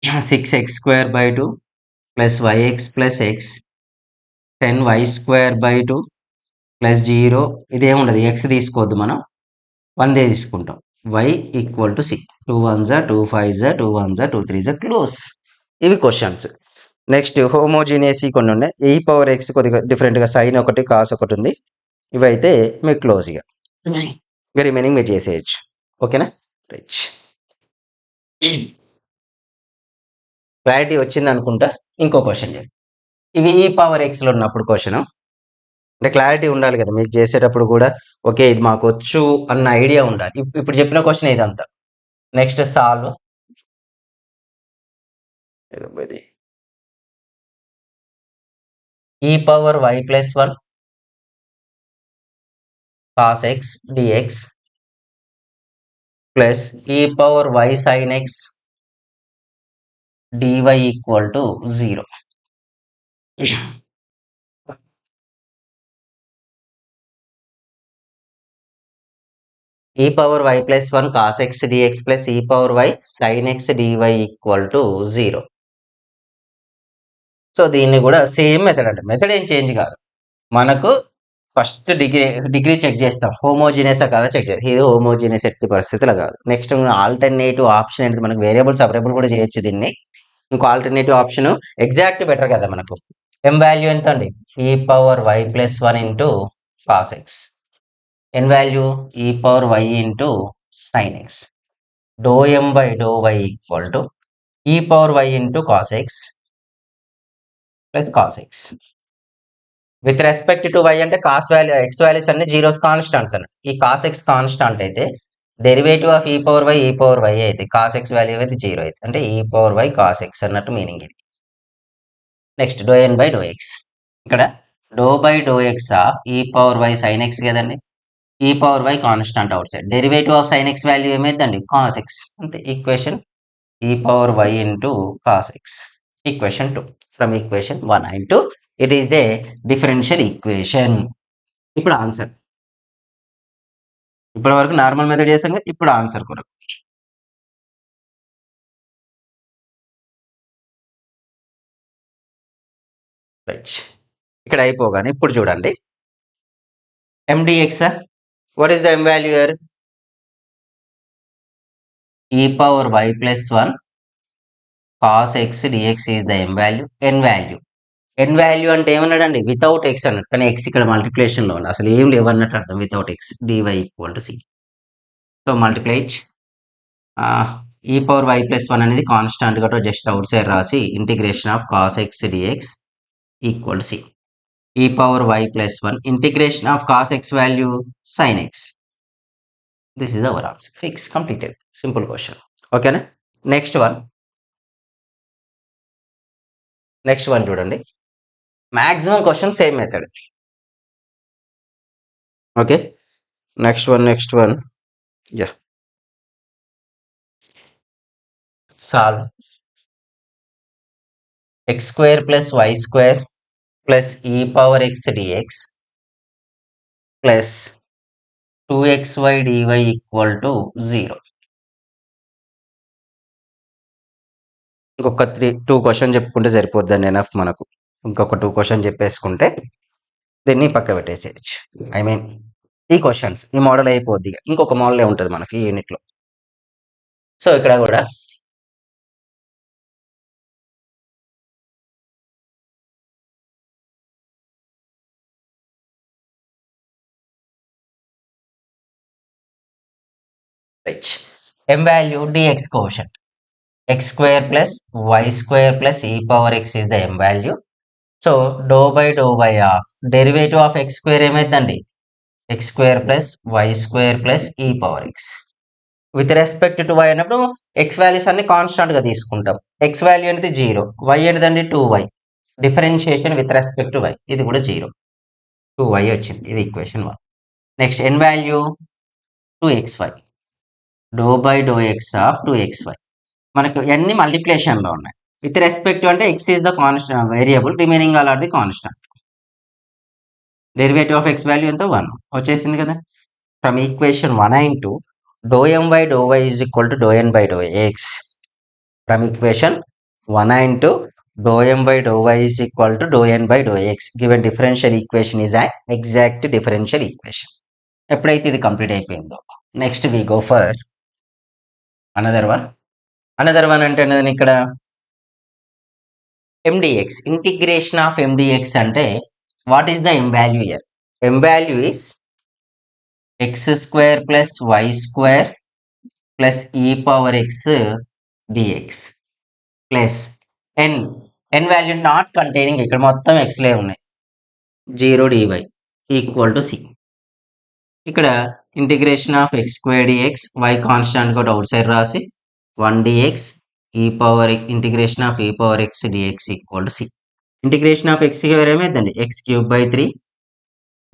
6x square by 2 plus yx plus x 10y square by 2 plus 0 ఇదేముండదు x తీసుకోవద్దు మనం 1 తీసుకుంటాం y equal to 6 2 1 2 5 2 1 2 3 close. ఇవి questions. Next homogeneous కొన్ని ఉన్నాయి. e power X కొద్దిగా డిఫరెంట్గా sign ఒకటి కాస్ ఒకటి ఉంది. ఇవైతే మీకు క్లోజ్ ఇక రిమైనింగ్ మీరు చేసేయచ్చు. ఓకేనా రైట్. క్లారిటీ వచ్చింది అనుకుంటా. ఇంకో క్వశ్చన్ చేయండి. ఇవి ఈ పవర్ ఎక్స్లో ఉన్నప్పుడు క్వశ్చన్ అంటే క్లారిటీ ఉండాలి కదా మీకు చేసేటప్పుడు కూడా. ఓకే ఇది మాకు వచ్చు అన్న ఐడియా ఉండాలి. ఇప్పుడు చెప్పిన క్వశ్చన్ ఇదంతా. Next solve e power y plus 1 cos x dx plus e power y sine x DY equal to 0. e power y plus 1 cos x dx plus e power y sin x dy equal to 0. So దీన్ని కూడా same method అంటే method ఏం change కాదు. మనకు first degree check చేస్తాం homogeneous కదా check చేస్తాం. ఇది హోమోజీనియస్ ఎట్టి పరిస్థితులు కాదు. నెక్స్ట్ ఆల్టర్నేటివ్ ఆప్షన్ ఏంటి మనకు వేరియబుల్ సపరేబుల్ కూడా చేయొచ్చు దీన్ని. ఇంకో ఆల్టర్నేటివ్ ఆప్షన్ ఎగ్జాక్ట్ బెటర్ కదా మనకు. ఎం వాల్యూ ఎంత అండి ఈ power y plus 1 into cos x. n value e power y into sin x. Dou m by dou y equal to e power y into cos x plus cos x. With respect to y అంటే cos value x values అన్ని zeros constants అన్న. ఈ cos x constant అయితే derivative of e power y అయితే cos x value అయితే 0 అయితే అంటే e power y cos x అన్నట్టు మీనింగ్ ఇది. Next dou n by dou x. ఇక్కడ dou by dou x of e power y sin x కదండి. e power y constant out side. Derivative of sin x value ఏమైందండి cos x. అంతే equation e power y into cos x. Equation 2 from equation 1 and 2 it is the differential equation. ఇప్పుడు answer. ఇప్పటి వరకు normal method చేసాం కదా. ఇప్పుడు answer కొరకు right. ఇక్కడ అయిపోగానే ఇప్పుడు చూడండి mdx. What is the m value here? e power y plus 1 cos x dx is the m value. n value. n value అంటే ఏమన్నాడండి వితౌట్ x అన్నట్టు. కానీ x ఇక్కడ మల్టిప్లికేషన్ లో ఉంది. అసలు ఏం లేవు అన్నట్టు అర్థం. Without x dy equal to c. So multiply e power y plus 1 అనేది కాన్స్టాంట్ గా జస్ట్ అవుట్ సైడ్ రాసి integration of cos x dx equal to c. e power y plus 1 integration of cos x value sin x. This is our answer. Fix completed. Simple question. ఓకేనా. Next one చూడండి. Maximum question same method. Okay next one yeah solve x square plus y square plus e power x dx plus 2xy dy equal to 0. ఇంకొక 2 question చెప్పుకుంటే సరిపోద్దండి enough మనకు. ఇంకొక 2 question చెప్పేసుకుంటే దీన్ని పక్క పెట్టేసేయచ్చు. I mean ఈ questions ఈ model అయిపోద్ది. ఇంకొక మోడలే ఉంటుంది మనకి ఈ యూనిట్లో. సో ఇక్కడ కూడా m value dx quotient. x square plus y square plus e power x is the m value. So doe by doe by of derivative of x square ఏమైందండి x square plus y square plus e power x. With respect to y అన్నప్పుడు x values అన్ని constant గా తీసుకుంటాం. x value అనేది 0, y ఏంటిదండి 2y. Differentiation with respect to y ఇది కూడా 0. 2y వచ్చింది. ఇది equation 1. Next n value 2xy. Doe by do X of 2xy. మనకు అన్ని మల్టిప్లికేషన్లో ఉన్నాయి. విత్ రెస్పెక్ట్ అంటే x is the constant variable, remaining all are the constant. Derivative of x value ఎంత 1 వచ్చేసింది కదా. From equation 1 into doe m by doe y is equal to doe n by doe x. From equation 1 into dou m by dou y is equal to dou n by dou x. Given differential equation is an exact differential equation. ఎప్పుడైతే ఇది complete అయిపోయిందో next we go for another one. Another one అంటే నేను ఇక్కడ M dx, integration of M dx అంటే what is the M value here? M value is x square plus why square plus e power x dx plus N value not containing, ఇక్కడ మొత్తం ఎక్స్లే ఉన్నాయి, 0 dy equal to c. ఇక్కడ integration of X square dx, why constant కూడా outside రాసి 1 dx e power integration of e power x dx equal to C. Integration of X square ఏమైందండి? X cube by 3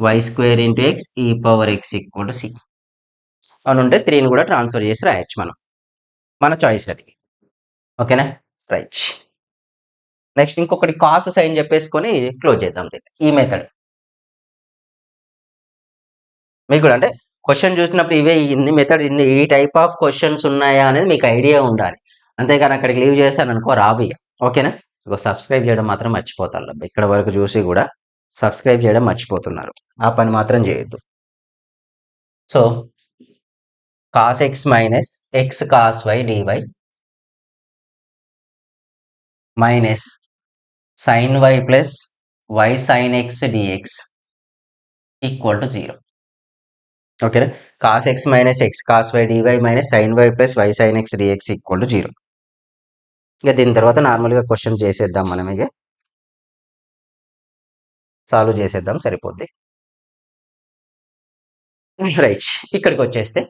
y square into x e power x equal to c అని ఉంటే 3ని కూడా transfer చేసి రాయొచ్చు మనం, మన choice అది. ఓకేనా? రైట్. నెక్స్ట్ ఇంకొకటి కాస్ సైన్ చెప్పేసుకొని క్లోజ్ చేద్దాం దీన్ని. ఈ మెథడ్ మీకు కూడా అంటే క్వశ్చన్ చూసినప్పుడు ఇవే ఇన్ని మెథడ్ ఇన్ని ఈ టైప్ ఆఫ్ క్వశ్చన్స్ ఉన్నాయా అనేది మీకు ఐడియా ఉండాలి. అంతేగాని అక్కడికి లీవ్ చేశాను అనుకో రావు ఇక. ఓకేనా? ఇగో సబ్స్క్రైబ్ చేయడం మాత్రం మర్చిపోతారు. ఇక్కడ వరకు చూసి కూడా సబ్స్క్రైబ్ చేయడం మర్చిపోతున్నారు. ఆ పని మాత్రం చేయొద్దు. So cos x minus x cos y dy minus sine y plus y sine x dx equal to 0. ఓకేనా? Cos x minus x cos y dy minus sine y plus y sine x dx equal to 0. ఇక దీని తర్వాత నార్మల్గా question చేసేద్దాం, మనం ఇక solve చేసేద్దాం, సరిపోద్ది. రైట్, ఇక్కడికి వచ్చేస్తే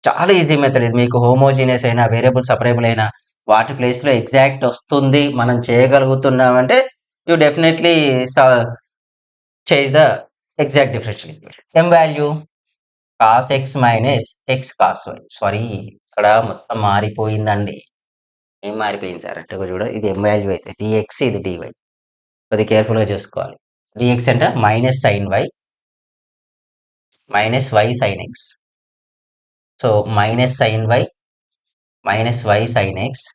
చాలా ఈజీ మెథడ్ ఇది. మీకు హోమోజీనియస్ అయినా వేరియబుల్ సపరేబుల్ అయినా వాటి ప్లేస్లో ఎగ్జాక్ట్ వస్తుంది, మనం చేయగలుగుతున్నామంటే you definitely change the exact differential equation. M value cos x minus x cos y. Sorry, ఇక్కడ మొత్తం మారిపోయిందండి. ఏం మారిపోయింది సార్ అంటే చూడ, ఇది ఎం వాల్యూ అయితే డిఎక్స్, ఇది డివై. అది కేర్ఫుల్గా చూసుకోవాలి. డిఎక్స్ అంటే minus sine y minus y sine x. So minus sine y minus y sine x.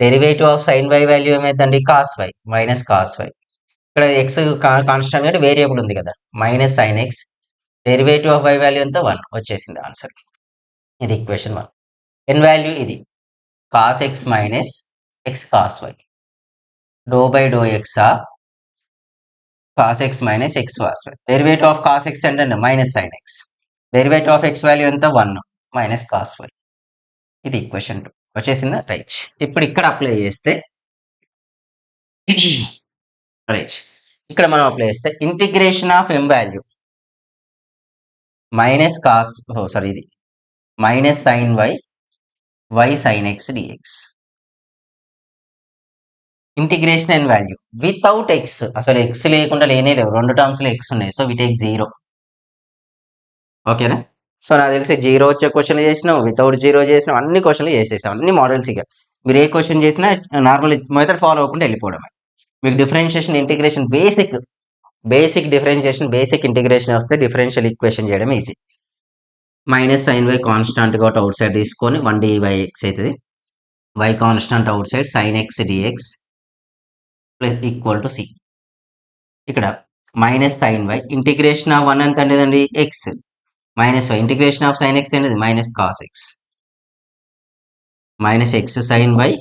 Derivative of sine y value ఏమైందండి? Cos y minus cos y. ఇక్కడ ఎక్స్ కాన్స్టెంట్ అంటే variable ఉంది కదా, minus sine x. Derivative of y value ఎంత? 1 వచ్చేసింది answer. ఇది equation 1. N value ఇది cos x minus x cos y. Doe by do X of cos x minus x cos y. Derivative of cos x అంటే minus sine x. Derivative of x value ఎంత? 1 minus cos y. ఇది equation 2 వచ్చేసిందా? Right. ఇప్పుడు ఇక్కడ apply చేస్తే right, ఇక్కడ మనం apply చేస్తే integration of M value minus cos, sorry ఇది minus sine y y sine x dx. Integration N value without x, అసలు ఎక్స్ లేకుండా లేనే లేవు, రెండు టర్మ్స్ లో ఎక్స్ ఉన్నాయి. So we take 0. ఓకేనా? సో నాకు తెలిసి 0 వచ్చే క్వశ్చన్లు చేసినాం, వితౌట్ 0 చేసినాం, అన్ని క్వశ్చన్లు చేసేసాం, అన్ని మోడల్స్. ఇక మీరు ఏ క్వశ్చన్ చేసినా నార్మల్ మెథడ్ ఫాలో అవ్వకుండా వెళ్ళిపోవడమే. మీకు differentiation integration basic differentiation basic integration వస్తే డిఫరెన్షియల్ ఈక్వేషన్ చేయడం easy. Minus sine y constant కాబట్టి అవుట్ సైడ్ తీసుకొని 1 dy x అవుతుంది. Y constant outside sine x dx plus equal to c. ఇక్కడ minus sine y integration of 1 ఎంత అండి? X minus y integration of sine x అనేది minus cos x minus x sign y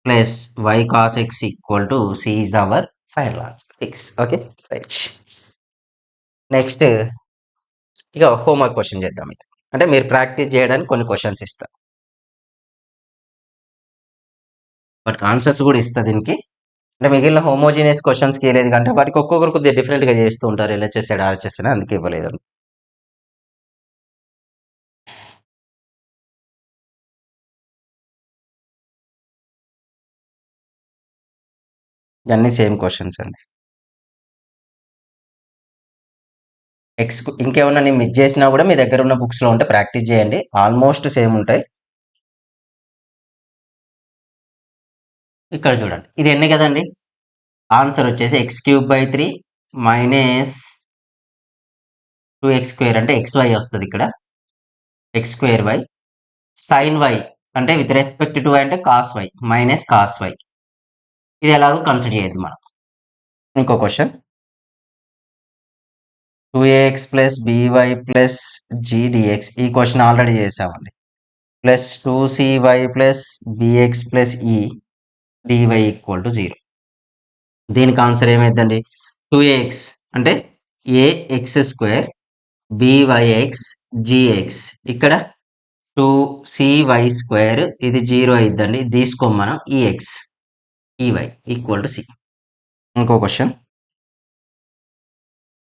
plus y cos x equal to c is our final answer x. Okay right. Next ఇక homework question చేద్దాం. ఇక అంటే మీరు practice చేయడానికి కొన్ని questions ఇస్తా, but answers కూడా ఇస్తా దీనికి. అంటే మిగిలిన హోమోజీనియస్ క్వశ్చన్స్కి ఇవ్వలేదు అంటే వాటికి ఒక్కొక్కరు కొద్దిగా డిఫరెంట్గా చేస్తూ ఉంటారు, ఎల్హెచ్ఎస్ ఆర్హెచ్ఎస్ అని, అందుకే ఇవ్వలేదు. ఇవన్నీ సేమ్ క్వశ్చన్స్ అండి. ఇంకేమన్నా నేను మిస్ చేసినా కూడా మీ దగ్గర ఉన్న బుక్స్లో ఉంటే ప్రాక్టీస్ చేయండి, ఆల్మోస్ట్ సేమ్ ఉంటాయి. ఇక్కడ చూడండి, ఇది ఎన్ని కదండి, ఆన్సర్ వచ్చేసి x³/3 మైనస్ 2x² అంటే xy వస్తుంది ఇక్కడ, x²y sin y అంటే విత్ రెస్పెక్ట్ టు అంటే cos y minus cos y. ఇది ఎలాగో కన్సిడర్ చేయొద్దు మనం. ఇంకో question, 2ax plus by plus g dx, ఈ క్వశ్చన్ ఆల్రెడీ చేసామండి. Plus 2cy plus bx plus e dy equal to 0. దీనికి ఆన్సర్ ఏమైందండి, 2ax అంటే ax² byx gx, ఇక్కడ 2cy², ఇది 0 అయిద్దండి, ఇది తీసుకోం మనం, ex ey equal to c. ఇంకో question,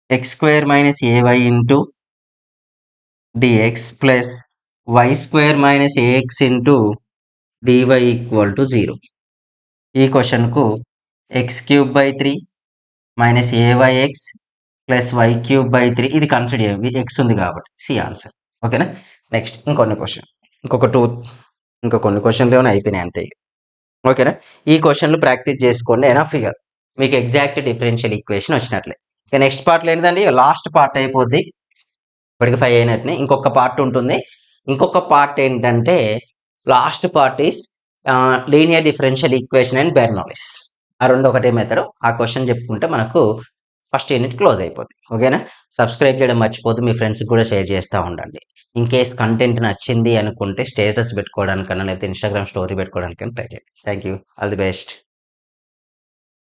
x² minus ay into dx plus y² minus ax into dy equal to 0. ఈ క్వశ్చన్కు x³/3 minus ayx plus y³/3 ఇది కన్సిడర్ చేయండి, ఎక్స్ ఉంది కాబట్టి సి ఆన్సర్. ఓకేనా. నెక్స్ట్ ఇంకొన్ని క్వశ్చన్లు ఏమైనా అయిపోయినాయి అంతే. ఓకేనా. ఈ క్వశ్చన్లు ప్రాక్టీస్ చేసుకోండి ఎనఫ్ ఇక మీకు ఎగ్జాక్ట్ డిఫరెన్షియల్ ఈక్వేషన్ వచ్చినట్లే. ఇక నెక్స్ట్ పార్ట్లో ఏంటండి, లాస్ట్ పార్ట్ అయిపోద్ది, ఇప్పటికి 5 అయినట్టునే, ఇంకొక పార్ట్ ఉంటుంది. ఇంకొక పార్ట్ ఏంటంటే last part is linear differential equation and Bernoulli's. ఆ రెండు ఒకటే మెథడ్. ఆ క్వశ్చన్ చెప్పుకుంటే మనకు ఫస్ట్ యూనిట్ క్లోజ్ అయిపోద్ది. ఓకేనా. సబ్స్క్రైబ్ చేయడం మర్చిపోద్దు, మీ ఫ్రెండ్స్కి కూడా షేర్ చేస్తూ ఉండండి. ఇన్ కేస్ కంటెంట్ నచ్చింది అనుకుంటే స్టేటస్ పెట్టుకోవడానికన్నా లేకపోతే ఇన్స్టాగ్రామ్ స్టోరీ పెట్టుకోవడానికైనా ట్రై చేయండి. Thank you, all the best.